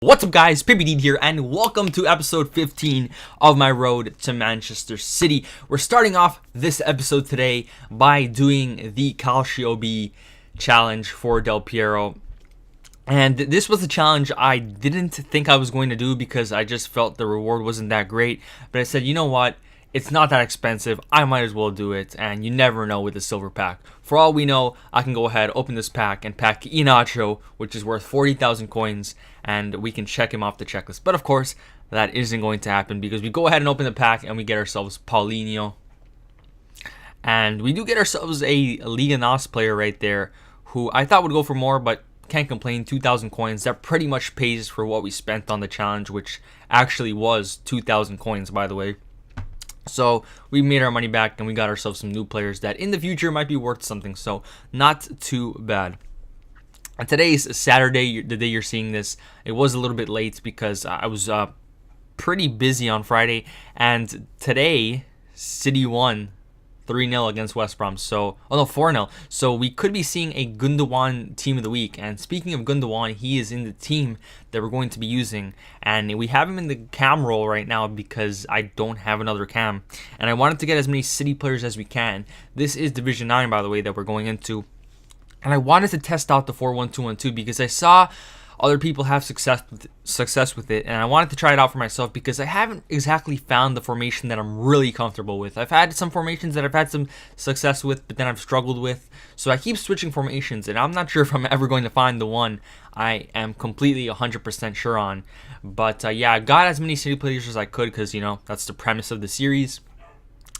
What's up guys, PPD here and welcome to episode 15 of my road to Manchester City. We're starting off this episode today by doing the Calcio B challenge for Del Piero. And this was a challenge I didn't think I was going to do because I just felt the reward wasn't that great. But I said, you know what? It's not that expensive. I might as well do it. And you never know with the silver pack. For all we know, I can go ahead, open this pack, and pack Iheanacho, which is worth 40,000 coins. And we can check him off the checklist. But of course, that isn't going to happen because we go ahead and open the pack and we get ourselves Paulinho. And we do get ourselves a Liga NOS player right there who I thought would go for more, but can't complain. 2,000 coins. That pretty much pays for what we spent on the challenge, which actually was 2,000 coins, by the way. So we made our money back and we got ourselves some new players that in the future might be worth something. So not too bad. And today is Saturday, the day you're seeing this. It was a little bit late because I was pretty busy on Friday. And today, City won 3-0 against West Brom. So, 4-0. So we could be seeing a Gundogan team of the week. And speaking of Gundogan, he is in the team that we're going to be using. And we have him in the cam role right now because I don't have another cam. And I wanted to get as many City players as we can. This is Division 9, by the way, that we're going into. And I wanted to test out the 4-1-2-1-2 because I saw other people have success with it, and I wanted to try it out for myself because I haven't exactly found the formation that I'm really comfortable with. I've had some formations that I've had some success with, but then I've struggled with. So I keep switching formations, and I'm not sure if I'm ever going to find the one I am completely 100% sure on. But yeah, I got as many City players as I could because, you know, that's the premise of the series.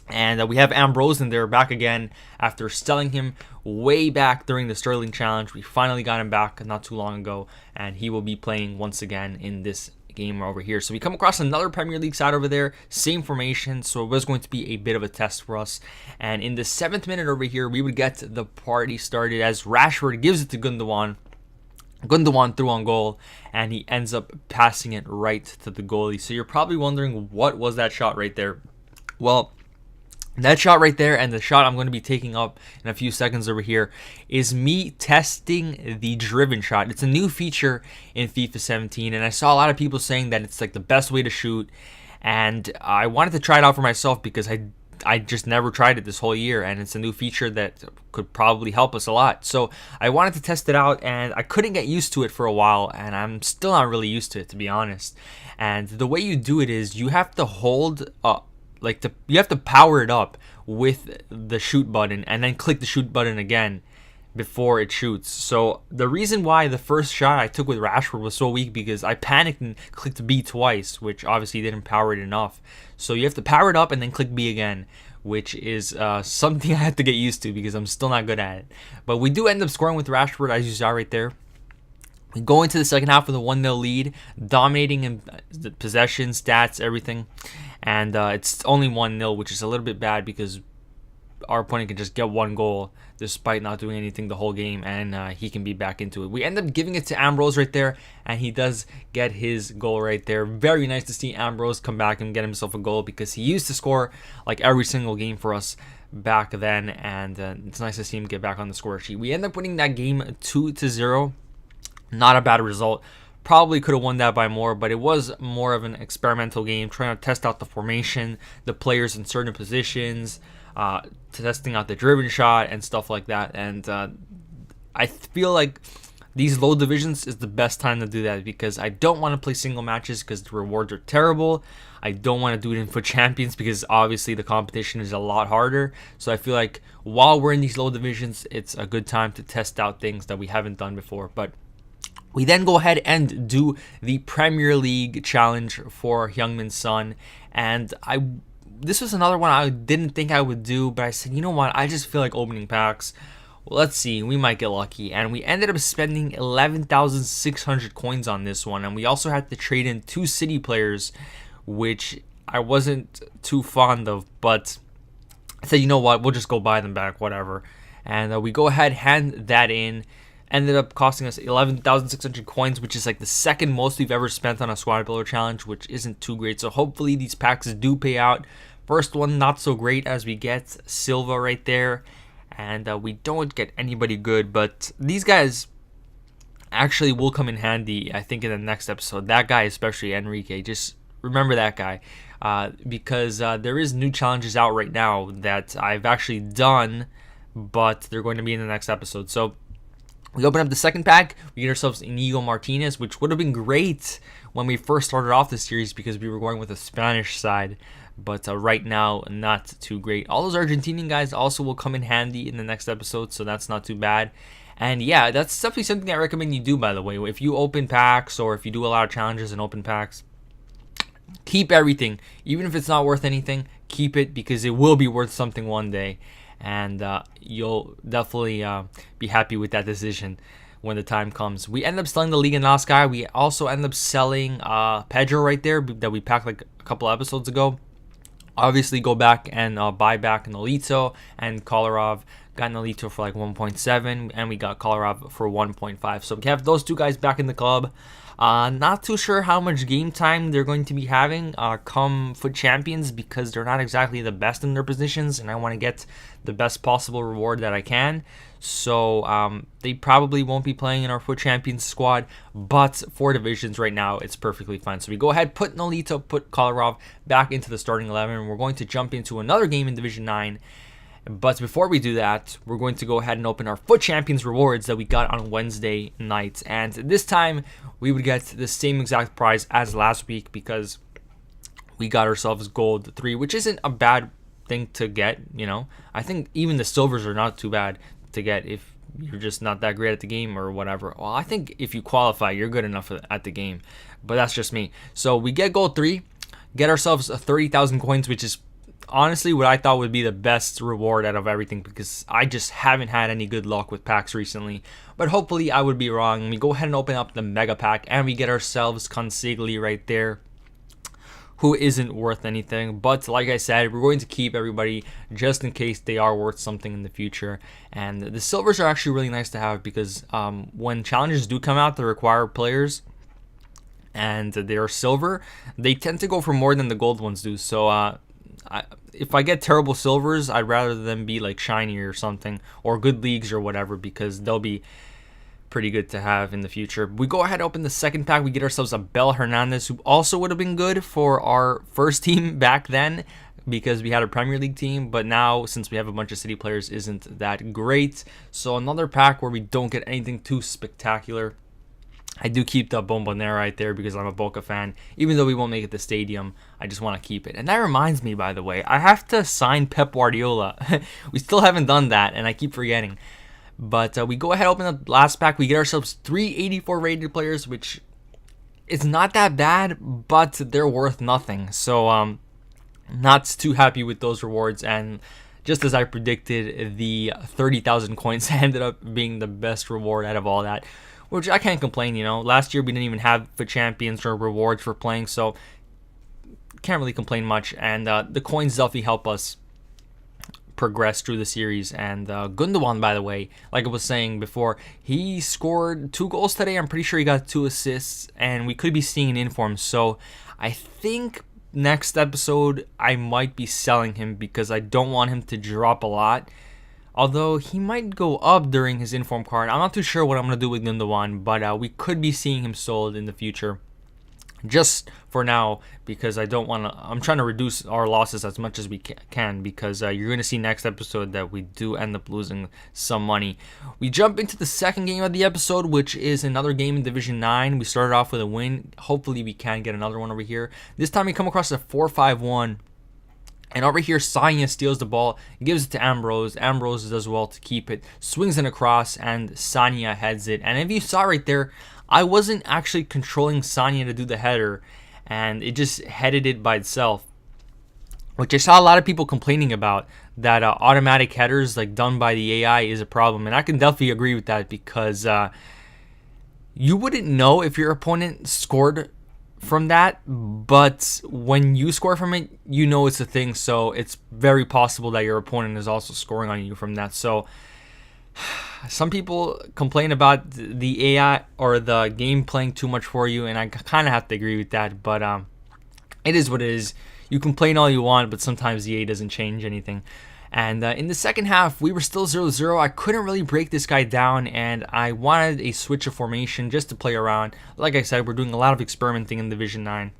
And we have Ambrose in there back again after selling him way back during the Sterling Challenge. We finally got him back not too long ago, and he will be playing once again in this game over here. So we come across another Premier League side over there, same formation, so it was going to be a bit of a test for us. And in the 7th minute over here, we would get the party started as Rashford gives it to Gundogan. Gundogan threw on goal, and he ends up passing it right to the goalie. So you're probably wondering, what was that shot right there? Well, that shot right there and the shot I'm going to be taking up in a few seconds over here is me testing the driven shot. It's a new feature in FIFA 17, and I saw a lot of people saying that it's like the best way to shoot, and I wanted to try it out for myself because I just never tried it this whole year, and it's a new feature that could probably help us a lot. So I wanted to test it out, and I couldn't get used to it for a while, and I'm still not really used to it, to be honest. And the way you do it is you have to hold up. You have to power it up with the shoot button and then click the shoot button again before it shoots. So the reason why the first shot I took with Rashford was so weak because I panicked and clicked B twice, which obviously didn't power it enough. So you have to power it up and then click B again, which is something I have to get used to because I'm still not good at it. But we do end up scoring with Rashford, as you saw right there. We go into the second half with a 1-0 lead, dominating in the possession, stats, everything. And it's only 1-0, which is a little bit bad because our opponent can just get one goal despite not doing anything the whole game, and he can be back into it. We end up giving it to Ambrose right there, and he does get his goal right there. Very nice to see Ambrose come back and get himself a goal because he used to score like every single game for us back then, and it's nice to see him get back on the score sheet. We end up winning that game 2-0. Not a bad result. Probably could have won that by more, but it was more of an experimental game, trying to test out the formation, the players in certain positions, testing out the driven shot and stuff like that. And I feel like these low divisions is the best time to do that because I don't want to play single matches because the rewards are terrible. I don't want to do it in FUT Champions because obviously the competition is a lot harder. So I feel like while we're in these low divisions, it's a good time to test out things that we haven't done before. But we then go ahead and do the Premier League challenge for Heung-min Son, and this was another one I didn't think I would do, but I said, you know what, I just feel like opening packs. Well, let's see, we might get lucky, and we ended up spending 11,600 coins on this one, and we also had to trade in 2 City players, which I wasn't too fond of, but I said, you know what, we'll just go buy them back, whatever. And we go ahead, hand that in. Ended up costing us 11,600 coins, which is like the second most we've ever spent on a squad builder challenge, which isn't too great. So hopefully these packs do pay out. First one, not so great as we get Silva right there. And we don't get anybody good, but these guys actually will come in handy, I think, in the next episode. That guy, especially Enrique, just remember that guy. Because there is new challenges out right now that I've actually done, but they're going to be in the next episode. So we open up the second pack. We get ourselves Inigo Martinez, which would have been great when we first started off the series because we were going with a Spanish side. But right now, not too great. All those Argentinian guys also will come in handy in the next episode, so that's not too bad. And yeah, that's definitely something I recommend you do, by the way. If you open packs or if you do a lot of challenges and open packs, keep everything. Even if it's not worth anything, keep it because it will be worth something one day. And you'll definitely be happy with that decision when the time comes. We end up selling the Liga NOS guy. We also end up selling Pedro right there that we packed like a couple episodes ago. Obviously, go back and buy back Nolito and Kolarov. Got Nolito for like 1.7, and we got Kolarov for 1.5. So we have those two guys back in the club. Not too sure how much game time they're going to be having come Foot Champions because they're not exactly the best in their positions, and I want to get the best possible reward that I can. So they probably won't be playing in our Foot Champions squad, but for divisions right now, it's perfectly fine. So we go ahead, put Nolito, put Kolarov back into the starting 11. We're going to jump into another game in Division 9. But before we do that, we're going to go ahead and open our Foot Champions rewards that we got on Wednesday night. And this time, we would get the same exact prize as last week because we got ourselves gold 3, which isn't a bad thing to get, you know. I think even the silvers are not too bad to get if you're just not that great at the game or whatever. Well, I think if you qualify, you're good enough at the game. But that's just me. So we get gold 3, get ourselves 30,000 coins, which is honestly what I thought would be the best reward out of everything because I just haven't had any good luck with packs recently. But hopefully I would be wrong. We go ahead and open up the mega pack and we get ourselves Consigli right there, who isn't worth anything. But like I said, we're going to keep everybody just in case they are worth something in the future. And the silvers are actually really nice to have because when challenges do come out that require players and they're silver, they tend to go for more than the gold ones do. So if I get terrible silvers, I'd rather them be like shiny or something, or good leagues or whatever, because they'll be pretty good to have in the future. We go ahead and open the second pack. We get ourselves a Bel Hernandez, who also would have been good for our first team back then because we had a Premier League team, but now since we have a bunch of city players, isn't that great. So another pack where we don't get anything too spectacular. I do keep the Bombonera right there because I'm a Boca fan. Even though we won't make it to stadium, I just want to keep it. And that reminds me, by the way, I have to sign Pep Guardiola. We still haven't done that, and I keep forgetting. But we go ahead and open the last pack. We get ourselves 384 rated players, which is not that bad, but they're worth nothing. So not too happy with those rewards. And just as I predicted, the 30,000 coins ended up being the best reward out of all that, which I can't complain, you know. Last year we didn't even have the champions or rewards for playing, so can't really complain much. And the coins definitely help us progress through the series. And Gundogan, by the way, like I was saying before, he scored 2 goals today. I'm pretty sure he got 2 assists, and we could be seeing an inform. So I think next episode I might be selling him because I don't want him to drop a lot. Although he might go up during his inform card. I'm not too sure what I'm going to do with Gundogan, but we could be seeing him sold in the future. Just for now, because I don't want to. I'm trying to reduce our losses as much as we can, because you're going to see next episode that we do end up losing some money. We jump into the second game of the episode, which is another game in Division 9. We started off with a win. Hopefully we can get another one over here. This time we come across a 4-5-1. And over here, Sanya steals the ball, gives it to Ambrose. Ambrose does well to keep it, swings it across, and Sanya heads it. And if you saw right there, I wasn't actually controlling Sanya to do the header, and it just headed it by itself, which I saw a lot of people complaining about, that automatic headers like done by the AI is a problem. And I can definitely agree with that because you wouldn't know if your opponent scored from that, but when you score from it, you know it's a thing. So it's very possible that your opponent is also scoring on you from that. So some people complain about the AI or the game playing too much for you, and I kind of have to agree with that. But it is what it is. You complain all you want, but sometimes the AI doesn't change anything. And in the second half, we were still 0-0. I couldn't really break this guy down, and I wanted a switch of formation just to play around. Like I said, we're doing a lot of experimenting in Division 9.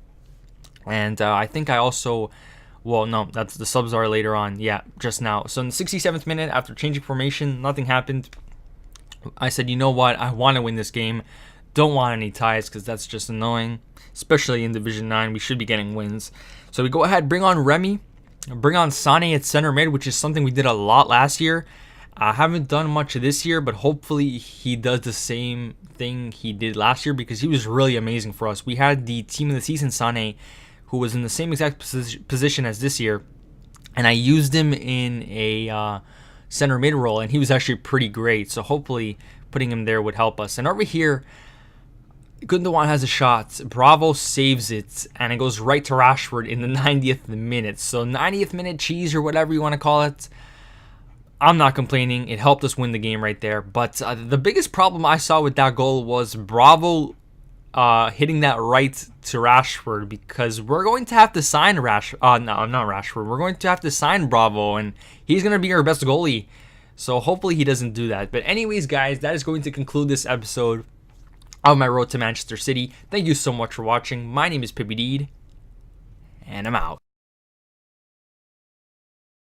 And I think I also... Well, no, that's the subs are later on. Yeah, just now. So in the 67th minute, after changing formation, nothing happened. I said, you know what? I want to win this game. Don't want any ties because that's just annoying. Especially in Division 9, we should be getting wins. So we go ahead, bring on Remy. Bring on Sane at center mid, which is something we did a lot last year. I haven't done much this year, but hopefully he does the same thing he did last year because he was really amazing for us. We had the team of the season Sane, who was in the same exact position as this year, and I used him in a center mid role, and he was actually pretty great. So hopefully putting him there would help us. And over here, Gundogan has a shot. Bravo saves it, and it goes right to Rashford in the 90th minute. So 90th minute cheese or whatever you want to call it. I'm not complaining. It helped us win the game right there. But the biggest problem I saw with that goal was Bravo hitting that right to Rashford, because we're going to have to sign We're going to have to sign Bravo, and he's going to be our best goalie. So hopefully he doesn't do that. But anyways, guys, that is going to conclude this episode of my road to Manchester City. Thank you so much for watching. My name is Pippi Deed, and I'm out.